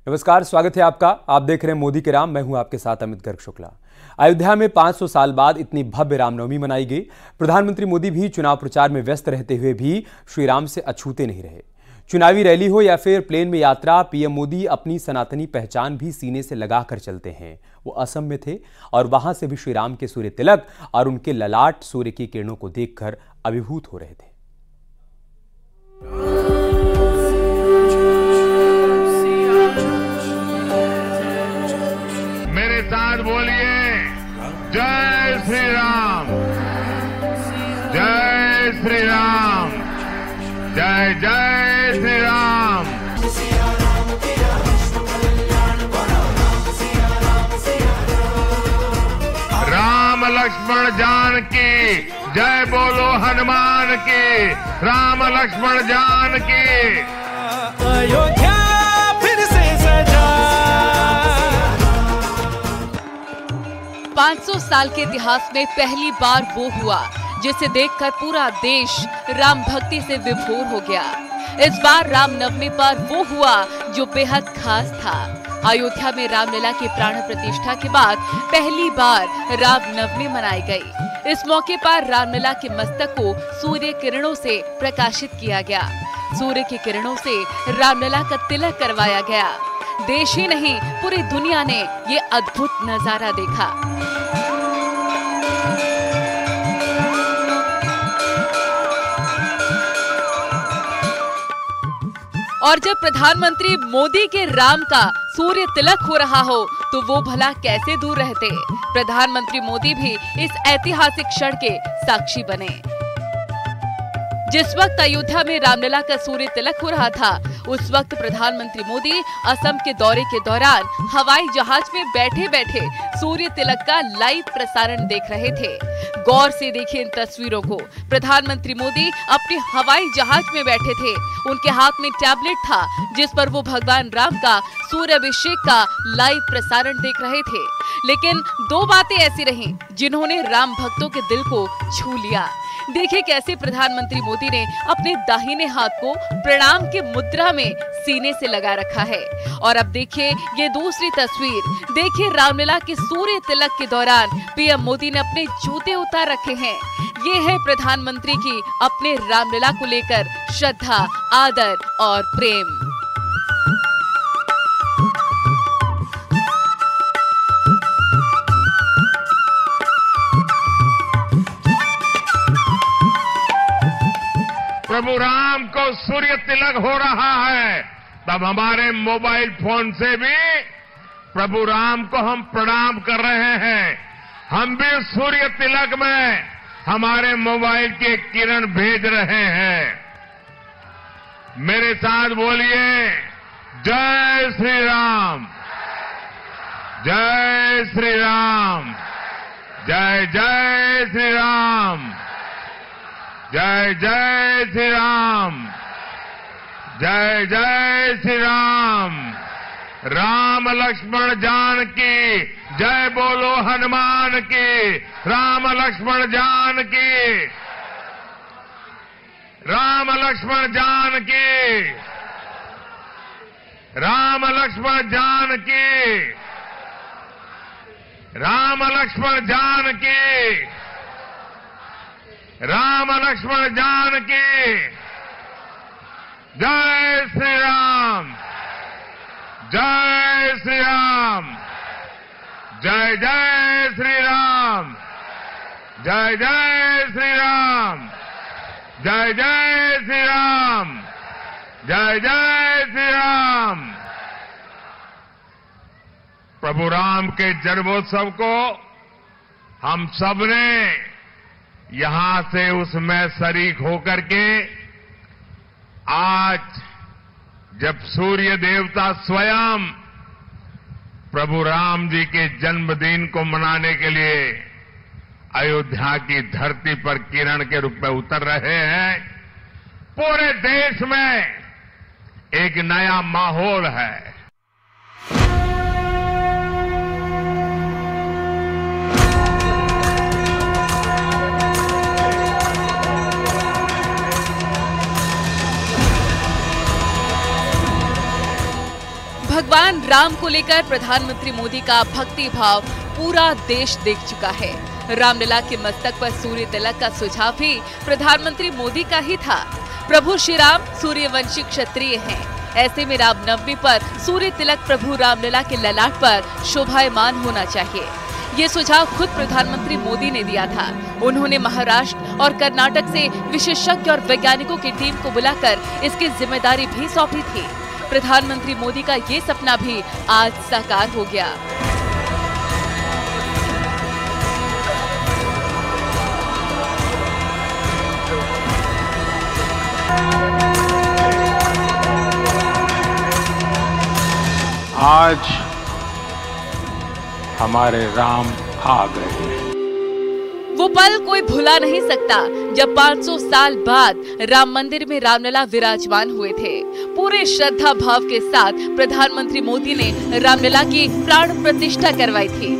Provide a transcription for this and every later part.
नमस्कार, स्वागत है आपका। आप देख रहे हैं मोदी के राम। मैं हूं आपके साथ अमित गर्ग शुक्ला। अयोध्या में 500 साल बाद इतनी भव्य रामनवमी मनाई गई। प्रधानमंत्री मोदी भी चुनाव प्रचार में व्यस्त रहते हुए भी श्री राम से अछूते नहीं रहे। चुनावी रैली हो या फिर प्लेन में यात्रा, पीएम मोदी अपनी सनातनी पहचान भी सीने से लगा कर चलते हैं। वो असम में थे और वहां से भी श्री राम के सूर्य तिलक और उनके ललाट सूर्य की किरणों को देखकर अभिभूत हो रहे थे। मेरे साथ बोलिए, जय श्री राम, जय श्री राम, जय जय श्री राम। राम लक्ष्मण जानकी, जय बोलो हनुमान की। राम लक्ष्मण जानकी। अयोध्या फिर से सजा। 500 साल के इतिहास में पहली बार वो हुआ जिसे देखकर पूरा देश राम भक्ति से विभोर हो गया। इस बार रामनवमी पर वो हुआ जो बेहद खास था। अयोध्या में रामलला की प्राण प्रतिष्ठा के बाद पहली बार रामनवमी मनाई गई। इस मौके पर रामलला के मस्तक को सूर्य किरणों से प्रकाशित किया गया। सूर्य की किरणों से रामलला का तिलक करवाया गया। देश ही नहीं, पूरी दुनिया ने ये अद्भुत नजारा देखा। और जब प्रधानमंत्री मोदी के राम का सूर्य तिलक हो रहा हो तो वो भला कैसे दूर रहते। प्रधानमंत्री मोदी भी इस ऐतिहासिक क्षण के साक्षी बने। जिस वक्त अयोध्या में रामलला का सूर्य तिलक हो रहा था, उस वक्त प्रधानमंत्री मोदी असम के दौरे के दौरान हवाई जहाज में बैठे बैठे सूर्य तिलक का लाइव प्रसारण देख रहे थे। गौर से देखिए इन तस्वीरों को। प्रधानमंत्री मोदी अपने हवाई जहाज में बैठे थे। उनके हाथ में टैबलेट था जिस पर वो भगवान राम का सूर्याभिषेक का लाइव प्रसारण देख रहे थे। लेकिन दो बातें ऐसी रहीं जिन्होंने राम भक्तों के दिल को छू लिया। देखिए कैसे प्रधानमंत्री मोदी ने अपने दाहिने हाथ को प्रणाम की मुद्रा में सीने से लगा रखा है। और अब देखिए ये दूसरी तस्वीर। देखिए रामलला के सूर्य तिलक के दौरान पीएम मोदी ने अपने जूते उतार रखे हैं। ये है प्रधानमंत्री की अपने रामलला को लेकर श्रद्धा, आदर और प्रेम। प्रभु राम को सूर्य तिलक हो रहा है, तब हमारे मोबाइल फोन से भी प्रभु राम को हम प्रणाम कर रहे हैं। हम भी सूर्य तिलक में हमारे मोबाइल के किरण भेज रहे हैं। मेरे साथ बोलिए, जय श्री राम, जय श्री राम, जय जय श्री राम, जय जय श्री राम, जय जय श्री राम। राम लक्ष्मण जानकी, जय बोलो हनुमान की। राम लक्ष्मण जानकी, राम लक्ष्मण जानकी, राम लक्ष्मण जानकी, राम लक्ष्मण जानकी, राम लक्ष्मण जानकी। जय श्री राम, जय श्री राम, जय जय श्री राम, जय जय श्री राम, जय जय श्री राम, जय जय श्री राम। प्रभु राम के जन्मोत्सव को हम सबने यहां से उसमें शरीक होकर के आज जब सूर्य देवता स्वयं प्रभु राम जी के जन्मदिन को मनाने के लिए अयोध्या की धरती पर किरण के रूप में उतर रहे हैं, पूरे देश में एक नया माहौल है। भगवान राम को लेकर प्रधानमंत्री मोदी का भक्ति भाव पूरा देश देख चुका है। रामलला के मस्तक पर सूर्य तिलक का सुझाव भी प्रधानमंत्री मोदी का ही था। प्रभु श्री राम सूर्यवंशी क्षत्रिय हैं। ऐसे में रामनवमी पर सूर्य तिलक प्रभु रामलला के ललाट पर शोभायमान होना चाहिए। ये सुझाव खुद प्रधानमंत्री मोदी ने दिया था। उन्होंने महाराष्ट्र और कर्नाटक से विशेषज्ञ और वैज्ञानिकों की टीम को बुलाकर इसकी जिम्मेदारी भी सौंपी थी। प्रधानमंत्री मोदी का ये सपना भी आज साकार हो गया। आज हमारे राम आ गए। वो पल कोई भुला नहीं सकता जब 500 साल बाद राम मंदिर में रामलला विराजमान हुए थे। पूरे श्रद्धा भाव के साथ प्रधानमंत्री मोदी ने रामलला की प्राण प्रतिष्ठा करवाई थी।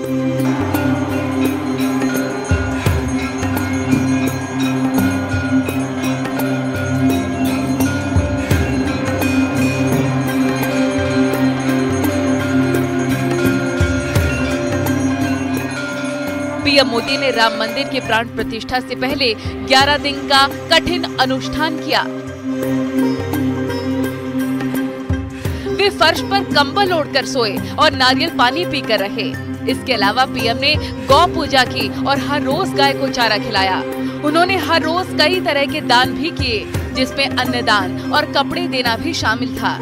पीएम मोदी ने राम मंदिर के प्राण प्रतिष्ठा से पहले 11 दिन का कठिन अनुष्ठान किया। वे फर्श पर कंबल ओढ़कर सोए और नारियल पानी पीकर रहे। इसके अलावा पीएम ने गौ पूजा की और हर रोज गाय को चारा खिलाया। उन्होंने हर रोज कई तरह के दान भी किए, जिसमें अन्नदान और कपड़े देना भी शामिल था।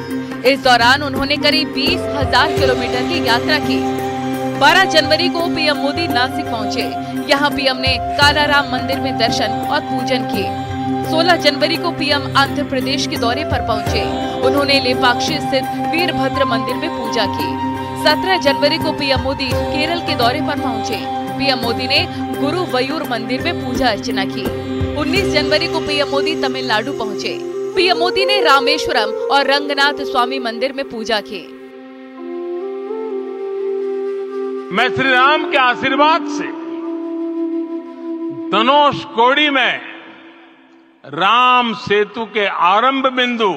इस दौरान उन्होंने करीब 20,000 किलोमीटर की यात्रा की। 12 जनवरी को पीएम मोदी नासिक पहुंचे। यहां पीएम ने कालाराम मंदिर में दर्शन और पूजन किए। 16 जनवरी को पीएम आंध्र प्रदेश के दौरे पर पहुंचे। उन्होंने लेपाक्षी स्थित वीरभद्र मंदिर में पूजा की। 17 जनवरी को पीएम मोदी केरल के दौरे पर पहुंचे। पीएम मोदी ने गुरुवयूर मंदिर में पूजा अर्चना की। 19 जनवरी को पीएम मोदी तमिलनाडु पहुंचे। पीएम मोदी ने रामेश्वरम और रंगनाथ स्वामी मंदिर में पूजा की। मैं श्री राम के आशीर्वाद से धनुषकोडी में राम सेतु के आरंभ बिंदु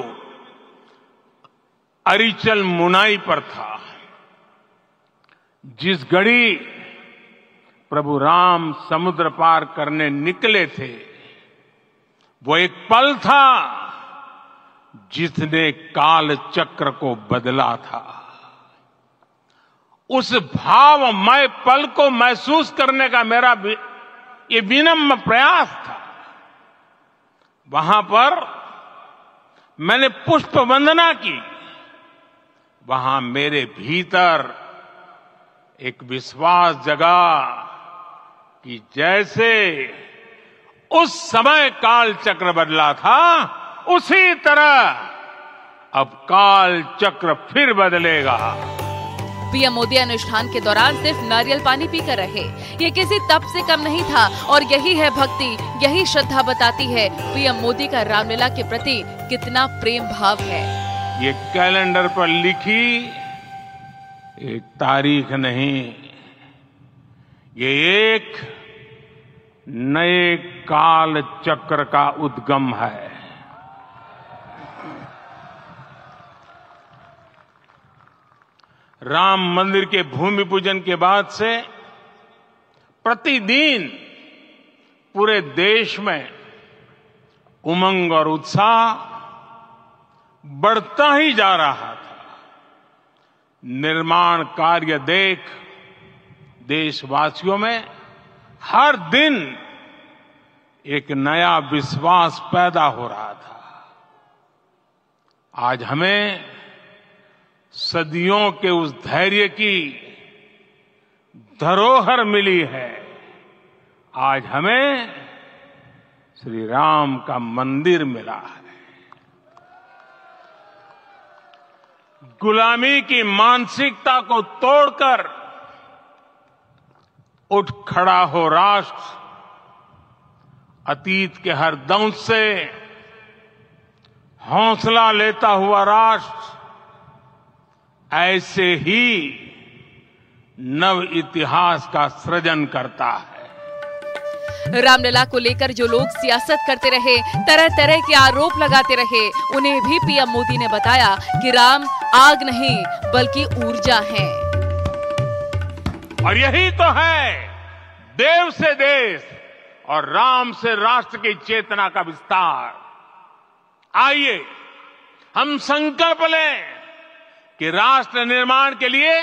अरिचल मुनाई पर था। जिस घड़ी प्रभु राम समुद्र पार करने निकले थे, वो एक पल था जिसने काल चक्र को बदला था। उस भावमय पल को महसूस करने का मेरा ये विनम्र प्रयास था। वहां पर मैंने पुष्प वंदना की। वहां मेरे भीतर एक विश्वास जगा कि जैसे उस समय काल चक्र बदला था, उसी तरह अब काल चक्र फिर बदलेगा। पीएम मोदी अनुष्ठान के दौरान सिर्फ नारियल पानी पीकर रहे। ये किसी तप से कम नहीं था और यही है भक्ति, यही श्रद्धा बताती है पीएम मोदी का रामलला के प्रति कितना प्रेम भाव है। ये कैलेंडर पर लिखी एक तारीख नहीं, ये एक नए काल चक्र का उद्गम है। राम मंदिर के भूमि पूजन के बाद से प्रतिदिन पूरे देश में उमंग और उत्साह बढ़ता ही जा रहा था। निर्माण कार्य देख देशवासियों में हर दिन एक नया विश्वास पैदा हो रहा था। आज हमें सदियों के उस धैर्य की धरोहर मिली है। आज हमें श्री राम का मंदिर मिला है। गुलामी की मानसिकता को तोड़कर उठ खड़ा हो राष्ट्र। अतीत के हर दंश से हौसला लेता हुआ राष्ट्र ऐसे ही नव इतिहास का सृजन करता है। रामलला को लेकर जो लोग सियासत करते रहे, तरह तरह के आरोप लगाते रहे, उन्हें भी पीएम मोदी ने बताया कि राम आग नहीं बल्कि ऊर्जा है। और यही तो है देव से देश और राम से राष्ट्र की चेतना का विस्तार। आइए हम संकल्प लें कि राष्ट्र निर्माण के लिए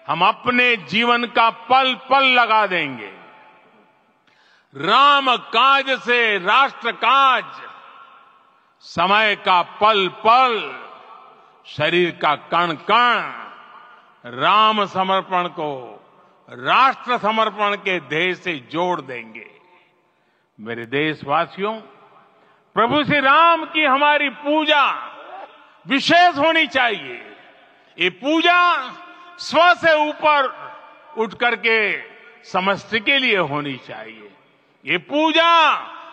हम अपने जीवन का पल पल लगा देंगे। राम काज से राष्ट्र काज, समय का पल पल, शरीर का कण कण राम समर्पण को राष्ट्र समर्पण के ध्येय से जोड़ देंगे। मेरे देशवासियों, प्रभु श्री राम की हमारी पूजा विशेष होनी चाहिए। ये पूजा स्व से ऊपर उठ करके समष्टि के लिए होनी चाहिए। ये पूजा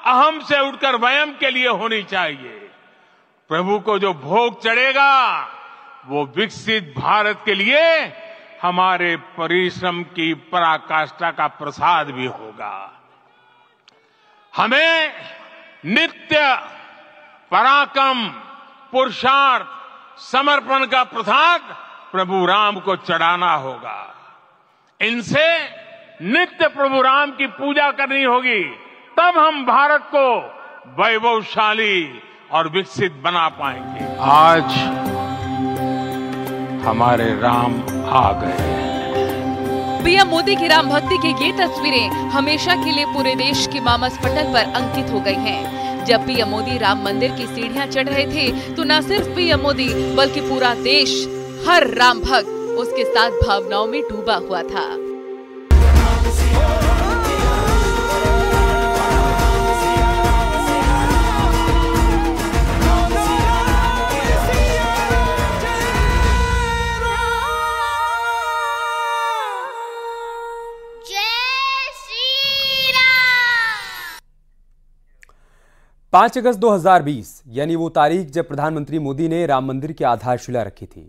अहम से उठकर वयम के लिए होनी चाहिए। प्रभु को जो भोग चढ़ेगा वो विकसित भारत के लिए हमारे परिश्रम की पराकाष्ठा का प्रसाद भी होगा। हमें नित्य पराक्रम, पुरुषार्थ, समर्पण का प्रसाद प्रभु राम को चढ़ाना होगा। इनसे नित्य प्रभु राम की पूजा करनी होगी, तब हम भारत को वैभवशाली और विकसित बना पाएंगे। आज हमारे राम आ गए। पीएम मोदी की राम भक्ति की ये तस्वीरें हमेशा के लिए पूरे देश के मानस पटल पर अंकित हो गई हैं। जब पीएम मोदी राम मंदिर की सीढ़ियां चढ़ रहे थे तो न सिर्फ पीएम मोदी बल्कि पूरा देश, हर राम भक्त उसके साथ भावनाओं में डूबा हुआ था। पांच अगस्त 2020 यानी वो तारीख जब प्रधानमंत्री मोदी ने राम मंदिर की आधारशिला रखी थी।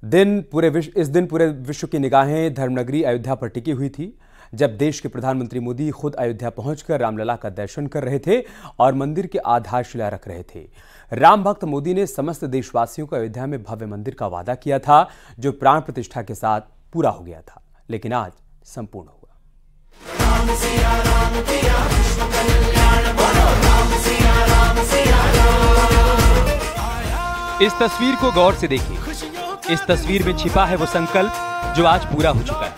इस दिन पूरे विश्व की निगाहें धर्मनगरी अयोध्या पर टिकी हुई थी, जब देश के प्रधानमंत्री मोदी खुद अयोध्या पहुंचकर रामलला का दर्शन कर रहे थे और मंदिर की आधारशिला रख रहे थे। राम भक्त मोदी ने समस्त देशवासियों को अयोध्या में भव्य मंदिर का वादा किया था, जो प्राण प्रतिष्ठा के साथ पूरा हो गया था, लेकिन आज संपूर्ण हुआ। इस तस्वीर को गौर से देखिए। इस तस्वीर में छिपा है वो संकल्प जो आज पूरा हो चुका है।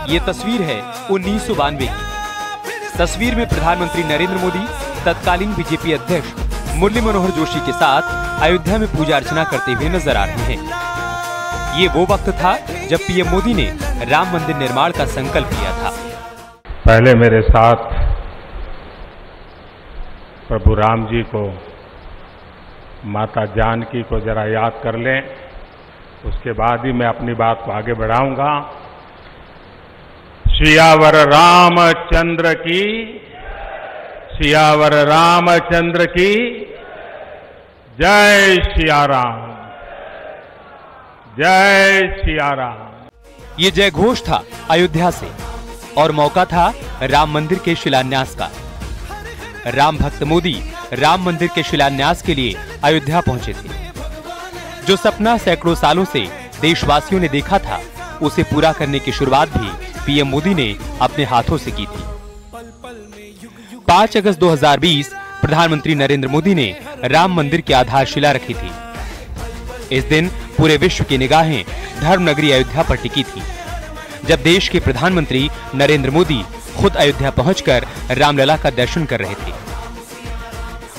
ये तस्वीर है 1992 की। तस्वीर में प्रधानमंत्री नरेंद्र मोदी तत्कालीन बीजेपी अध्यक्ष मुरली मनोहर जोशी के साथ अयोध्या में पूजा अर्चना करते हुए नजर आ रहे हैं। ये वो वक्त था जब पीएम मोदी ने राम मंदिर निर्माण का संकल्प लिया था। पहले मेरे साथ प्रभु राम जी को, माता जानकी को जरा याद कर लें, उसके बाद ही मैं अपनी बात को आगे बढ़ाऊंगा। सियावर रामचंद्र की, सियावर रामचंद्र की जय सिया राम, जय सिया राम। ये जय घोष था अयोध्या से और मौका था राम मंदिर के शिलान्यास का। राम भक्त मोदी राम मंदिर के शिलान्यास के लिए अयोध्या पहुंचे थे। जो सपना सैकड़ों सालों से देशवासियों ने देखा था, उसे पूरा करने की शुरुआत भी पीएम मोदी ने अपने हाथों से की थी। 5 अगस्त 2020 प्रधानमंत्री नरेंद्र मोदी ने राम मंदिर की आधारशिला रखी थी। इस दिन पूरे विश्व की निगाहें धर्मनगरी अयोध्या पर टिकी थी, जब देश के प्रधानमंत्री नरेंद्र मोदी खुद अयोध्या पहुंचकर रामलला का दर्शन कर रहे थे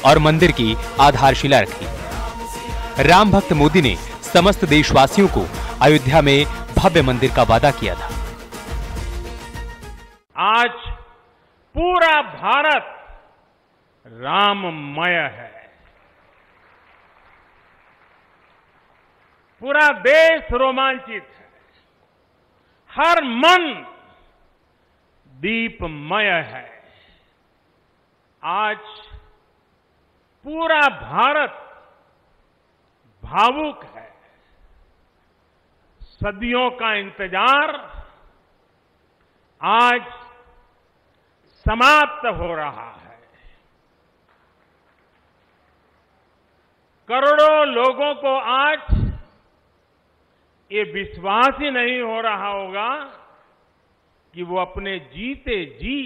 और मंदिर की आधारशिला रखी। राम भक्त मोदी ने समस्त देशवासियों को अयोध्या में भव्य मंदिर का वादा किया था। आज पूरा भारत राममय है। पूरा देश रोमांचित है। हर मन दीपमय है। आज पूरा भारत भावुक है। सदियों का इंतजार आज समाप्त हो रहा है। करोड़ों लोगों को आज ये विश्वास ही नहीं हो रहा होगा कि वो अपने जीते जी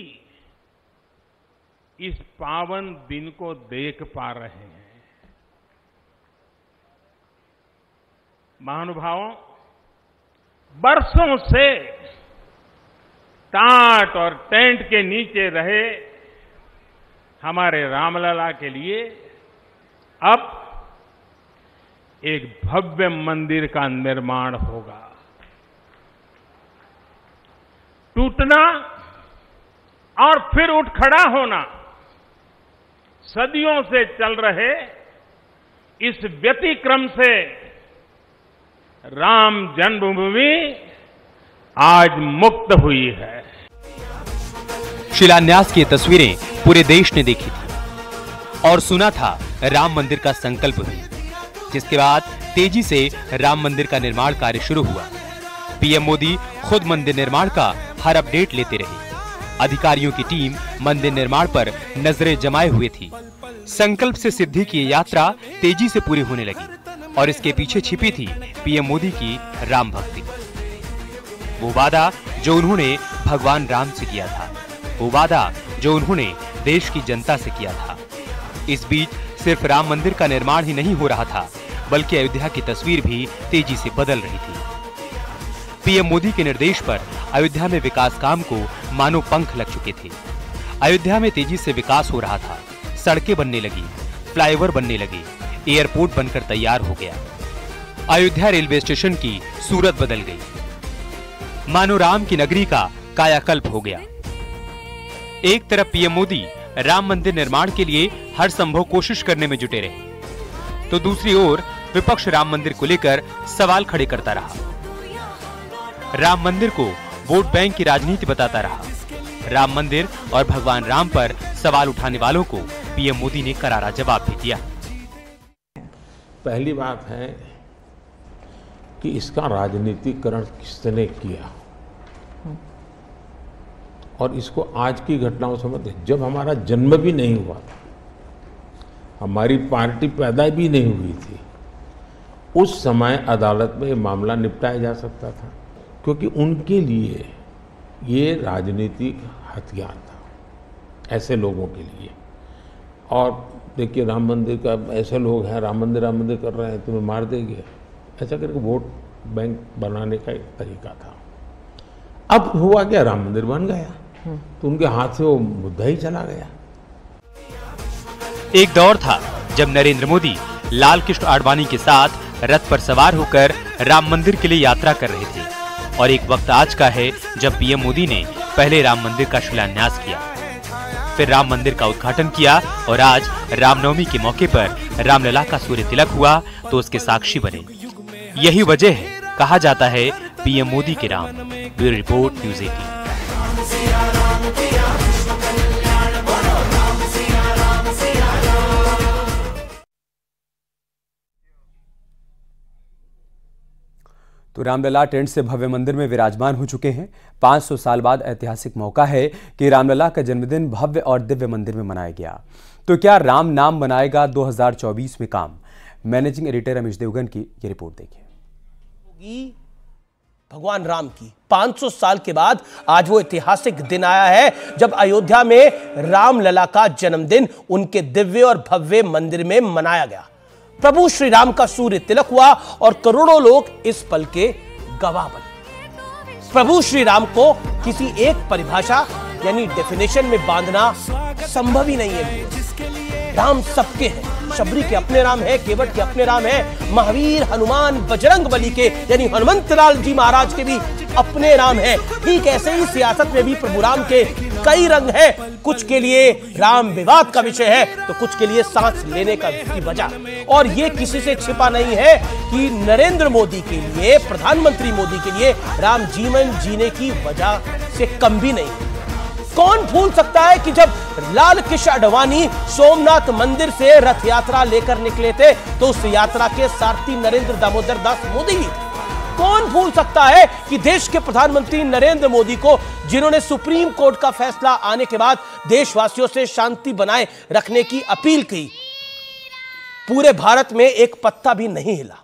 इस पावन दिन को देख पा रहे हैं। महानुभावों, बरसों से टाट और टेंट के नीचे रहे हमारे रामलला के लिए अब एक भव्य मंदिर का निर्माण होगा। टूटना और फिर उठ खड़ा होना सदियों से चल रहे इस व्यतिक्रम से राम जन्मभूमि आज मुक्त हुई है। शिलान्यास की तस्वीरें पूरे देश ने देखी थी और सुना था राम मंदिर का संकल्प भी, जिसके बाद तेजी से राम मंदिर का निर्माण कार्य शुरू हुआ। पीएम मोदी खुद मंदिर निर्माण का हर अपडेट लेते रहे। अधिकारियों की टीम मंदिर निर्माण पर नजरें जमाए हुए थी। संकल्प से सिद्धि की यात्रा तेजी से पूरी होने लगी और इसके पीछे छिपी थी पीएम मोदी की राम भक्ति। वो वादा जो उन्होंने भगवान राम से किया था, वो वादा जो उन्होंने देश की जनता से किया था। इस बीच सिर्फ राम मंदिर का निर्माण ही नहीं हो रहा था, बल्कि अयोध्या की तस्वीर भी तेजी से बदल रही थी। पीएम मोदी के निर्देश पर अयोध्या में विकास काम को मानो पंख लग चुके थे। अयोध्या में तेजी से विकास हो रहा था। सड़कें बनने लगी, फ्लाईओवर बनने लगे, एयरपोर्ट बनकर तैयार हो गया। अयोध्या रेलवे स्टेशन की सूरत बदल गई। मानो राम की नगरी का कायाकल्प हो गया। एक तरफ पीएम मोदी राम मंदिर निर्माण के लिए हर संभव कोशिश करने में जुटे रहे, तो दूसरी ओर विपक्ष राम मंदिर को लेकर सवाल खड़े करता रहा। राम मंदिर को वोट बैंक की राजनीति बताता रहा। राम मंदिर और भगवान राम पर सवाल उठाने वालों को पीएम मोदी ने करारा जवाब भी दिया। पहली बात है कि इसका राजनीतिकरण किसने किया और इसको आज की घटनाओं से मत, जब हमारा जन्म भी नहीं हुआ था, हमारी पार्टी पैदा भी नहीं हुई थी, उस समय अदालत में ये मामला निपटाया जा सकता था, क्योंकि उनके लिए ये राजनीतिक हथियार था, ऐसे लोगों के लिए। और देखिए राम मंदिर का ऐसे लोग हैं, राम मंदिर कर रहे हैं, तुम्हें मार देंगे, ऐसा करके वोट बैंक बनाने का एक तरीका था। अब हुआ क्या, राम मंदिर बन गया तो उनके हाथ से वो मुद्दा ही चला गया। एक दौर था जब नरेंद्र मोदी लाल कृष्ण आडवाणी के साथ रथ पर सवार होकर राम मंदिर के लिए यात्रा कर रहे थे, और एक वक्त आज का है जब पीएम मोदी ने पहले राम मंदिर का शिलान्यास किया, फिर राम मंदिर का उद्घाटन किया और आज रामनवमी के मौके पर रामलला का सूर्य तिलक हुआ तो उसके साक्षी बने। यही वजह है, कहा जाता है पीएम मोदी के राम। Bureau report, news 18। तो रामलला टेंट से भव्य मंदिर में विराजमान हो चुके हैं। 500 साल बाद ऐतिहासिक मौका है कि रामलला का जन्मदिन भव्य और दिव्य मंदिर में मनाया गया। तो क्या राम नाम बनाएगा 2024 में काम? मैनेजिंग एडिटर रमेश देवगन की ये रिपोर्ट देखिए। भगवान राम की 500 साल के बाद आज वो ऐतिहासिक दिन आया है जब अयोध्या में रामलला का जन्मदिन उनके दिव्य और भव्य मंदिर में मनाया गया। प्रभु श्री राम का सूर्य तिलक हुआ और करोड़ों लोग इस पल के गवाह बने। प्रभु श्री राम को किसी एक परिभाषा यानी डेफिनेशन में बांधना संभव ही नहीं है। राम सबके हैं, शबरी के अपने राम है, केवट के अपने राम है, महावीर, हनुमान, बजरंग बली के यानी हनुमंत लाल जी महाराज के भी अपने राम है। ठीक ऐसे ही सियासत में भी प्रभु राम के कई रंग है। कुछ के लिए राम विवाद का विषय है तो कुछ के लिए सांस लेने का की वजह। और ये किसी से छिपा नहीं है कि नरेंद्र मोदी के लिए, प्रधानमंत्री मोदी के लिए राम जीवन जीने की वजह से कम भी नहीं। कौन भूल सकता है कि जब लाल कृष्ण आडवाणी सोमनाथ मंदिर से रथ यात्रा लेकर निकले थे तो उस यात्रा के सारथी नरेंद्र दामोदर दास मोदी ही थे। कौन भूल सकता है कि देश के प्रधानमंत्री नरेंद्र मोदी को, जिन्होंने सुप्रीम कोर्ट का फैसला आने के बाद देशवासियों से शांति बनाए रखने की अपील की, पूरे भारत में एक पत्ता भी नहीं हिला।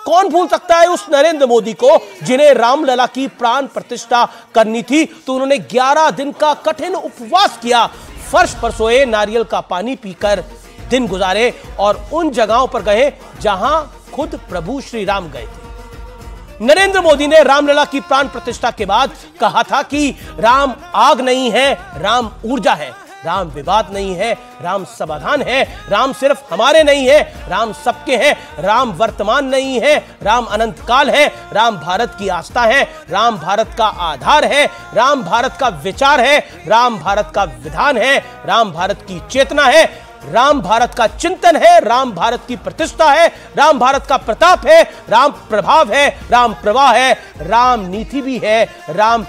कौन भूल सकता है उस नरेंद्र मोदी को जिन्हें रामलला की प्राण प्रतिष्ठा करनी थी, तो उन्होंने 11 दिन का कठिन उपवास किया, फर्श पर सोए, नारियल का पानी पीकर दिन गुजारे और उन जगहों पर गए जहां खुद प्रभु श्री राम गए थे। नरेंद्र मोदी ने रामलला की प्राण प्रतिष्ठा के बाद कहा था कि राम आग नहीं है, राम ऊर्जा है, राम विवाद नहीं है, राम समाधान है, राम सिर्फ हमारे नहीं है, राम सबके हैं, राम वर्तमान नहीं है, राम अनंत काल है, राम भारत की आस्था है, राम भारत का आधार है, राम भारत का विचार है, राम भारत का विधान है, राम भारत की चेतना है, राम भारत का चिंतन है, राम भारत की प्रतिष्ठा है, राम भारत का प्रताप है, राम प्रभाव है, राम प्रवाह है, राम नीति भी है, राम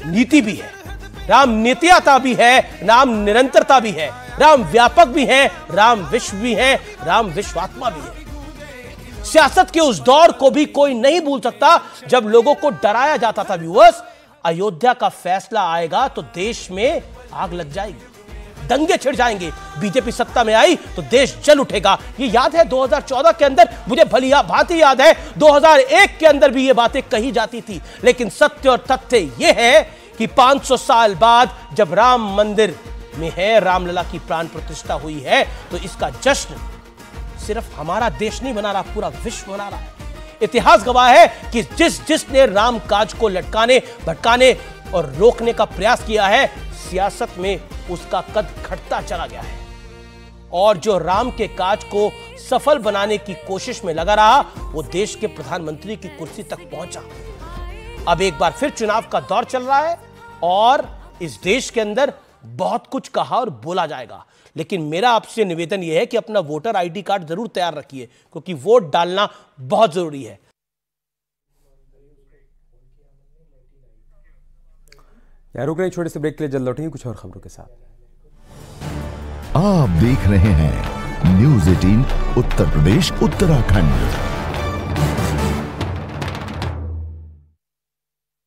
नीति भी है, राम नित्यता भी है, राम निरंतरता भी है, राम व्यापक भी है, राम विश्व भी है, राम विश्वात्मा भी है। सियासत के उस दौर को भी कोई नहीं भूल सकता जब लोगों को डराया जाता था व्यूअर्स, अयोध्या का फैसला आएगा तो देश में आग लग जाएगी, दंगे छिड़ जाएंगे, बीजेपी सत्ता में आई तो देश जल उठेगा। ये याद है 2014 के अंदर, मुझे भली भांति याद है 2001 के अंदर भी ये बातें कही जाती थी। लेकिन सत्य और तथ्य ये है कि 500 साल बाद जब राम मंदिर में है, रामलला की प्राण प्रतिष्ठा हुई है, तो इसका जश्न सिर्फ हमारा देश नहीं मना रहा, पूरा विश्व मना रहा है। इतिहास गवाह है कि जिसने राम काज को लटकाने, भटकाने और रोकने का प्रयास किया है, सियासत में उसका कद घटता चला गया है। और जो राम के काज को सफल बनाने की कोशिश में लगा रहा, वो देश के प्रधानमंत्री की कुर्सी तक पहुंचा। अब एक बार फिर चुनाव का दौर चल रहा है और इस देश के अंदर बहुत कुछ कहा और बोला जाएगा, लेकिन मेरा आपसे निवेदन यह है कि अपना वोटर आईडी कार्ड जरूर तैयार रखिए, क्योंकि वोट डालना बहुत जरूरी है। यार रुक रहे छोटे से ब्रेक के लिए, जल्द लौटेंगे कुछ और खबरों के साथ। आप देख रहे हैं न्यूज़ 18 उत्तर प्रदेश उत्तराखंड।